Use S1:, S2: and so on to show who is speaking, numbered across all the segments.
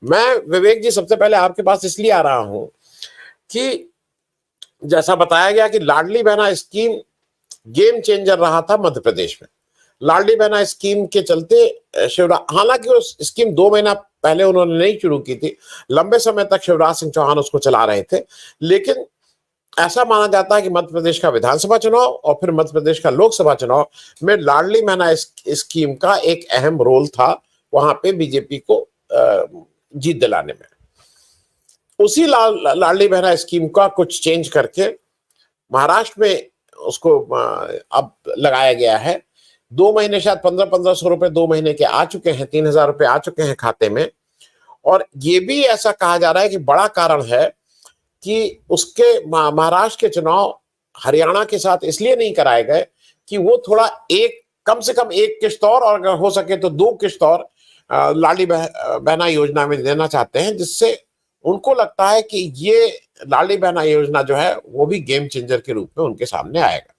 S1: मैं विवेक जी सबसे पहले आपके पास इसलिए आ रहा हूं कि जैसा बताया गया कि Ladli Behna scheme game changer रहा था मध्य प्रदेश में। लाडली बहना स्कीम के चलते शिवराज, हालांकि उस स्कीम 2 महीना पहले उन्होंने नहीं शुरू की थी, लंबे समय तक शिवराज सिंह चौहान उसको चला रहे थे। लेकिन ऐसा माना जाता है कि मध्य प्रदेश का विधानसभा चुनाव और फिर मध्य प्रदेश का लोकसभा चुनाव में लाडली बहना स्कीम का एक अहम रोल था वहां पे बीजेपी को जीत दिलाने में। उसी लाडली बहना स्कीम का कुछ चेंज करके महाराष्ट्र में उसको अब लगाया गया है। 2 महीने, शायद 1500-1500 रुपए 2 महीने के आ चुके हैं, 3000 रुपए आ चुके हैं खाते में। और ये भी ऐसा कहा जा रहा है कि बड़ा कारण है कि उसके महाराष्ट्र के चुनाव हरियाणा के साथ इसलिए नहीं कराए गए कि वो थोड़ा एक, कम से कम एक किश्त और अगर हो सके तो 2 किश्त और लाडली बहना योजना में देना चाहते हैं, जिससे उनको लगता है कि ये लाडली बहना योजना जो है वो भी गेम चेंजर के रूप में उनके सामने आएगा।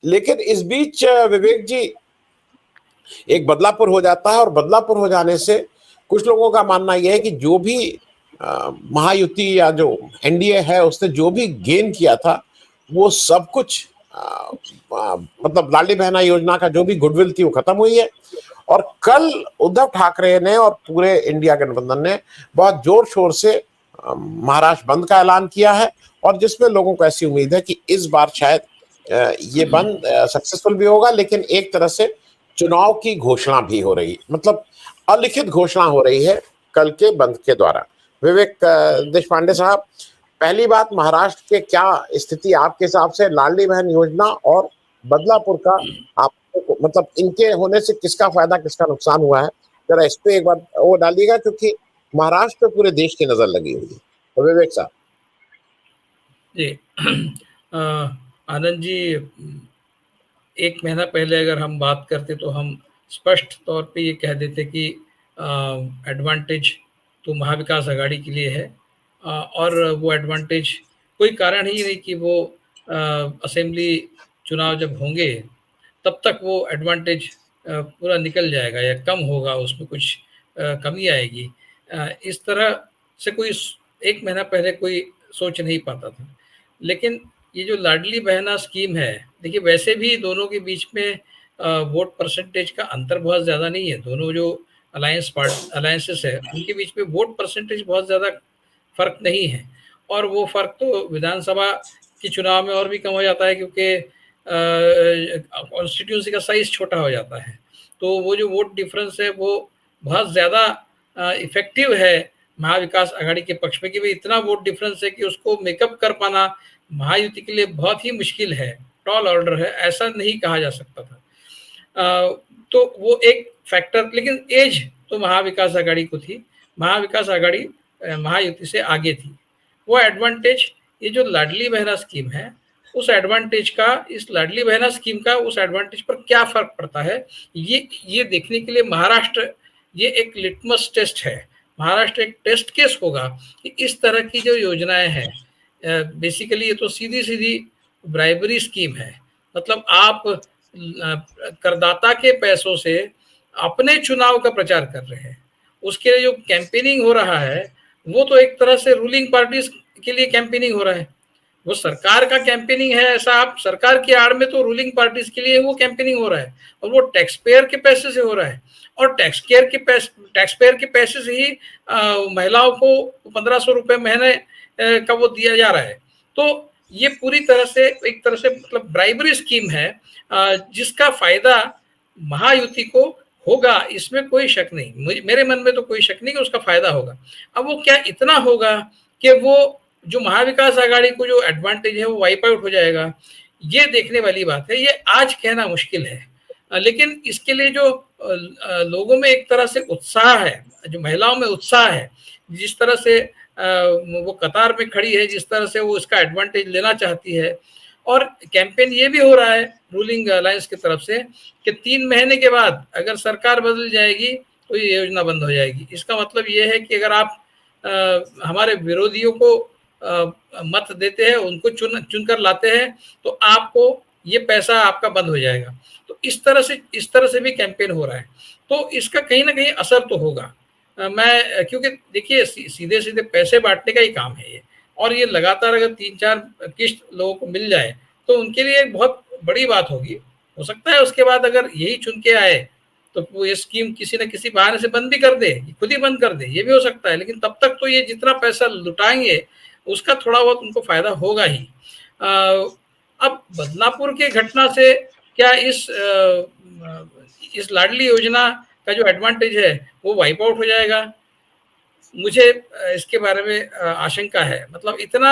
S1: लेकिन इस बीच विवेक जी एक बदलापुर हो जाता है, और बदलापुर हो जाने से कुछ लोगों का मानना यह है कि जो भी महायुति या जो एनडीए है उसने जो भी गेन किया था वो सब कुछ मतलब लाडली बहना योजना का जो भी गुडविल थी वो खत्म हुई है। और कल उद्धव ठाकरे ने और पूरे इंडिया गठबंधन ने बहुत जोर शोर से महाराष्ट्र बंद का ऐलान किया है, और जिसमें लोगों को ऐसी उम्मीद है कि इस बार शायद ये बंद सक्सेसफुल भी होगा। लेकिन एक तरह से चुनाव की घोषणा भी हो रही है, मतलब अलिखित घोषणा हो रही है कल के बंद के द्वारा। विवेक देश पांडे साहब, पहली बात, महाराष्ट्र के क्या स्थिति आपके हिसाब से लाडली बहन योजना और बदलापुर का, आपको मतलब इनके होने से किसका फायदा किसका नुकसान हुआ है, जरा इस पे एक बार वो डालिएगा, क्योंकि महाराष्ट्र पे पूरे देश की नजर लगी हुई है। तो विवेक साहब
S2: जी आनंद जी, 1 महीना पहले अगर हम बात करते तो हम स्पष्ट तौर पे ये कह देते कि एडवांटेज तो महाविकास आघाड़ी के लिए है, और वो एडवांटेज कोई कारण ही नहीं कि वो असेंबली चुनाव जब होंगे तब तक वो एडवांटेज पूरा निकल जाएगा या कम होगा, उसमें कुछ कमी आएगी। इस तरह से कोई 1 महीना पहले कोई सोच नहीं पाता था। लेकिन ये जो लाडली बहना स्कीम है, देखिए वैसे भी दोनों के बीच में वोट परसेंटेज का अंतर बहुत ज़्यादा नहीं है। दोनों जो अलायंसेस है उनके बीच में वोट परसेंटेज बहुत ज़्यादा फर्क नहीं है, और वो फर्क तो विधानसभा के चुनाव में और भी कम हो जाता है क्योंकि कॉन्स्टिट्यूंसी का साइज छोटा हो जाता है। तो वो जो वोट डिफरेंस है वो बहुत ज़्यादा इफेक्टिव है महाविकास आघाड़ी के पक्ष में, कि भाई इतना वोट डिफरेंस है कि उसको मेकअप कर पाना महायुति के लिए बहुत ही मुश्किल है, टॉल ऑर्डर है, ऐसा नहीं कहा जा सकता था। तो वो एक फैक्टर, लेकिन एज तो महाविकास आघाड़ी को थी, महाविकास आघाड़ी महायुति से आगे थी। वो एडवांटेज, ये जो लाडली बहना स्कीम है उस एडवांटेज का, इस लाडली बहना स्कीम का उस एडवांटेज पर क्या फर्क पड़ता है, ये देखने के लिए महाराष्ट्र ये एक लिटमस टेस्ट है। महाराष्ट्र एक टेस्ट केस होगा कि इस तरह की जो योजनाएं हैं, बेसिकली ये तो सीधी सीधी ब्राइबरी स्कीम है। मतलब आप करदाता के पैसों से अपने चुनाव का प्रचार कर रहे हैं, उसके लिए जो कैंपेनिंग हो रहा है वो तो एक तरह से रूलिंग पार्टीज के लिए कैंपेनिंग हो रहा है। वो सरकार का कैंपेनिंग है ऐसा, आप सरकार की आड़ में तो रूलिंग पार्टीज के लिए वो कैंपेनिंग हो रहा है, और वो टैक्स पेयर के पैसे से हो रहा है, और टैक्स पेयर के पैसे से ही महिलाओं को 1500 रुपए महीने का वो दिया जा रहा है। तो ये पूरी तरह से एक तरह से मतलब ब्राइबरी स्कीम है, जिसका फायदा महायुति को होगा, इसमें कोई शक नहीं, मेरे मन में तो कोई शक नहीं कि उसका फायदा होगा। अब वो क्या इतना होगा कि वो जो महाविकास आघाड़ी को जो एडवांटेज है वो वाइप आउट हो जाएगा, ये देखने वाली बात है। ये आज कहना मुश्किल है, लेकिन इसके लिए जो लोगों में एक तरह से उत्साह है, जो महिलाओं में उत्साह है, जिस तरह से वो कतार में खड़ी है, जिस तरह से वो इसका एडवांटेज लेना चाहती है, और कैंपेन ये भी हो रहा है रूलिंग अलायंस की तरफ से कि 3 महीने के बाद अगर सरकार बदल जाएगी तो ये योजना बंद हो जाएगी। इसका मतलब ये है कि अगर आप हमारे विरोधियों को मत देते हैं, उनको चुनकर लाते हैं, तो आपको ये पैसा आपका बंद हो जाएगा। तो इस तरह से भी कैंपेन हो रहा है, तो इसका कहीं ना कहीं असर तो होगा। मैं क्योंकि देखिए सीधे सीधे पैसे बांटने का ही काम है ये, और ये लगातार अगर 3-4 किश्त लोगों को मिल जाए तो उनके लिए एक बहुत बड़ी बात होगी। हो सकता है उसके बाद अगर यही चुन के आए तो वो ये स्कीम किसी न किसी बहाने से बंद भी कर दे, खुद ही बंद कर दे, ये भी हो सकता है। लेकिन तब तक तो ये जितना पैसा लुटाएंगे उसका थोड़ा बहुत उनको फायदा होगा ही। अब बदलापुर के घटना से क्या इस लाडली योजना का जो एडवांटेज है वो वाइप आउट हो जाएगा? मुझे इसके बारे में आशंका है। मतलब इतना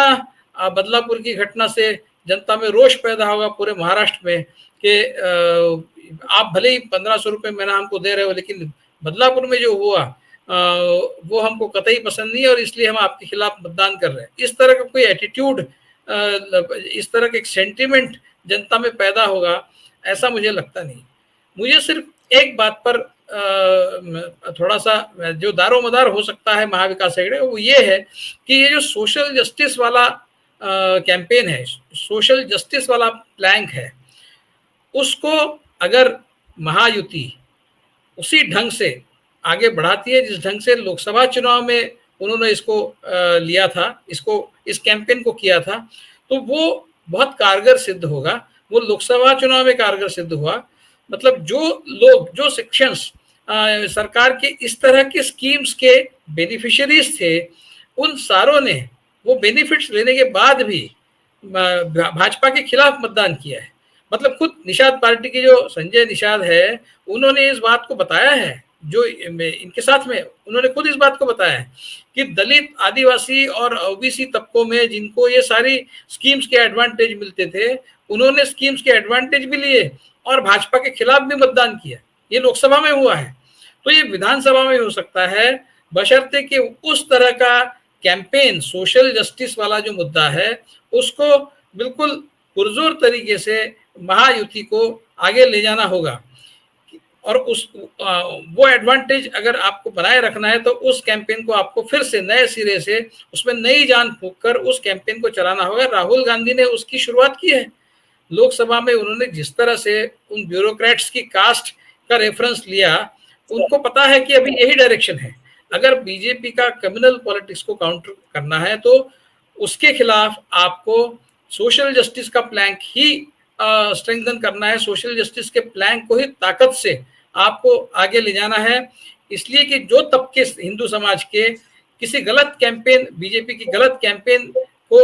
S2: बदलापुर की घटना से जनता में रोष पैदा होगा पूरे महाराष्ट्र में कि आप भले ही 1500 रुपये महीना हमको दे रहे हो, लेकिन बदलापुर में जो हुआ वो हमको कतई पसंद नहीं है और इसलिए हम आपके खिलाफ मतदान कर रहे हैं। इस तरह का कोई एटीट्यूड, इस तरह का एक सेंटिमेंट जनता में पैदा होगा, ऐसा मुझे लगता नहीं। मुझे सिर्फ एक बात पर थोड़ा सा जो दारोमदार हो सकता है महाविकास आघाड़ी, वो ये है कि ये जो सोशल जस्टिस वाला कैंपेन है, सोशल जस्टिस वाला प्लैंक है, उसको अगर महायुति उसी ढंग से आगे बढ़ाती है जिस ढंग से लोकसभा चुनाव में उन्होंने इसको लिया था, इस कैंपेन को किया था, तो वो बहुत कारगर सिद्ध होगा। वो लोकसभा चुनाव में कारगर सिद्ध हुआ। मतलब जो लोग, जो सेक्शंस सरकार के इस तरह के स्कीम्स के बेनिफिशियरीज थे, उन सारों ने वो बेनिफिट्स लेने के बाद भी भाजपा के खिलाफ मतदान किया है। मतलब खुद निषाद पार्टी के जो संजय निषाद है, उन्होंने इस बात को बताया है, जो इनके साथ में उन्होंने खुद इस बात को बताया है कि दलित, आदिवासी और ओबीसी तबकों में जिनको ये सारी स्कीम्स के एडवांटेज मिलते थे, उन्होंने स्कीम्स के एडवांटेज भी लिए और भाजपा के खिलाफ भी मतदान किया। ये लोकसभा में हुआ है, तो ये विधानसभा में हो सकता है, बशर्ते कि उस तरह का कैंपेन, सोशल जस्टिस वाला जो मुद्दा है, उसको बिल्कुल पुरजोर तरीके से महायुति को आगे ले जाना होगा। और वो एडवांटेज अगर आपको बनाए रखना है तो उस कैंपेन को आपको फिर से नए सिरे से उसमें नई जान फूंक कर उस कैंपेन को चलाना होगा। राहुल गांधी ने उसकी शुरुआत की है। लोकसभा में उन्होंने जिस तरह से उन ब्यूरोक्रेट्स की कास्ट का रेफरेंस लिया, उनको पता है कि अभी यही डायरेक्शन है। अगर बीजेपी का कम्युनल पॉलिटिक्स को काउंटर करना है तो उसके खिलाफ आपको सोशल जस्टिस का प्लैंक ही स्ट्रेंथन करना है। सोशल जस्टिस के प्लैंक को ही ताकत से आपको आगे ले जाना है। इसलिए कि जो तबके हिंदू समाज के किसी गलत कैंपेन, बीजेपी की गलत कैंपेन को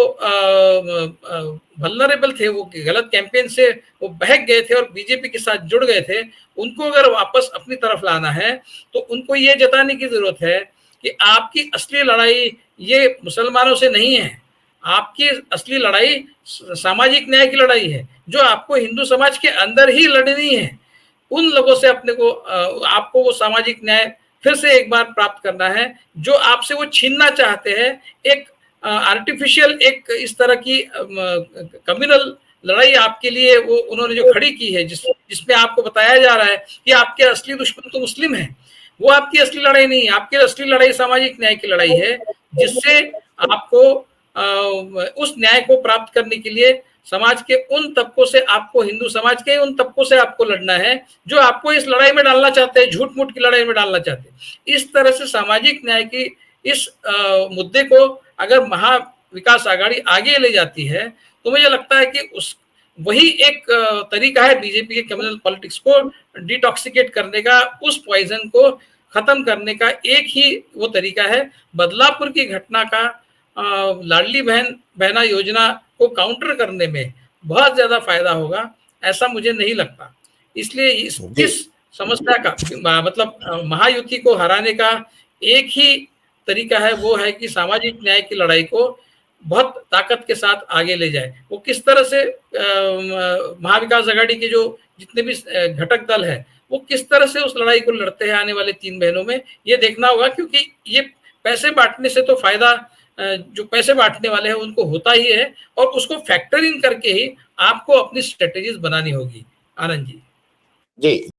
S2: वल्नरेबल थे, वो गलत कैंपेन से वो बहक गए थे और बीजेपी के साथ जुड़ गए थे, उनको अगर वापस अपनी तरफ लाना है तो उनको ये जताने की जरूरत है कि आपकी असली लड़ाई ये मुसलमानों से नहीं है, आपकी असली लड़ाई सामाजिक न्याय की लड़ाई है, जो आपको हिंदू समाज के अंदर ही लड़नी है। उन लोगों से अपने को आपको वो सामाजिक न्याय फिर से एक बार प्राप्त करना है जो आपसे वो छीनना चाहते हैं। एक आर्टिफिशियल, एक इस तरह की कम्युनल लड़ाई आपके लिए वो उन्होंने जो खड़ी की है, जिसमें आपको बताया जा रहा है कि आपके असली दुश्मन तो मुस्लिम है, वो आपकी असली लड़ाई नहीं है। आपकी असली लड़ाई सामाजिक न्याय की लड़ाई है, जिससे आपको उस न्याय को प्राप्त करने के लिए समाज के उन तबकों से, आपको हिंदू समाज के उन तबकों से आपको लड़ना है जो आपको इस लड़ाई में डालना चाहते हैं, झूठ मूठ की लड़ाई में डालना चाहते हैं। इस तरह से सामाजिक न्याय की इस मुद्दे को अगर महाविकास आघाड़ी आगे ले जाती है तो मुझे लगता है कि वही एक तरीका है बीजेपी के कम्युनल पॉलिटिक्स को डिटॉक्सिकेट करने का, उस पॉइजन को खत्म करने का एक ही वो तरीका है। बदलापुर की घटना का लाडली बहना योजना को काउंटर करने में बहुत ज्यादा फायदा होगा, ऐसा मुझे नहीं लगता। इसलिए इस समस्या का मतलब महायुति को हराने का एक ही तरीका है, वो है कि सामाजिक न्याय की लड़ाई को बहुत ताकत के साथ आगे ले जाए। वो किस तरह से महाविकास आघाड़ी के जो जितने भी घटक दल है वो किस तरह से उस लड़ाई को लड़ते हैं आने वाले 3 महीनों में, ये देखना होगा। क्योंकि ये पैसे बांटने से तो फायदा जो पैसे बांटने वाले हैं उनको होता ही है, और उसको फैक्टर इन करके ही आपको अपनी स्ट्रेटेजीज बनानी होगी। आनंद जी।
S1: जी।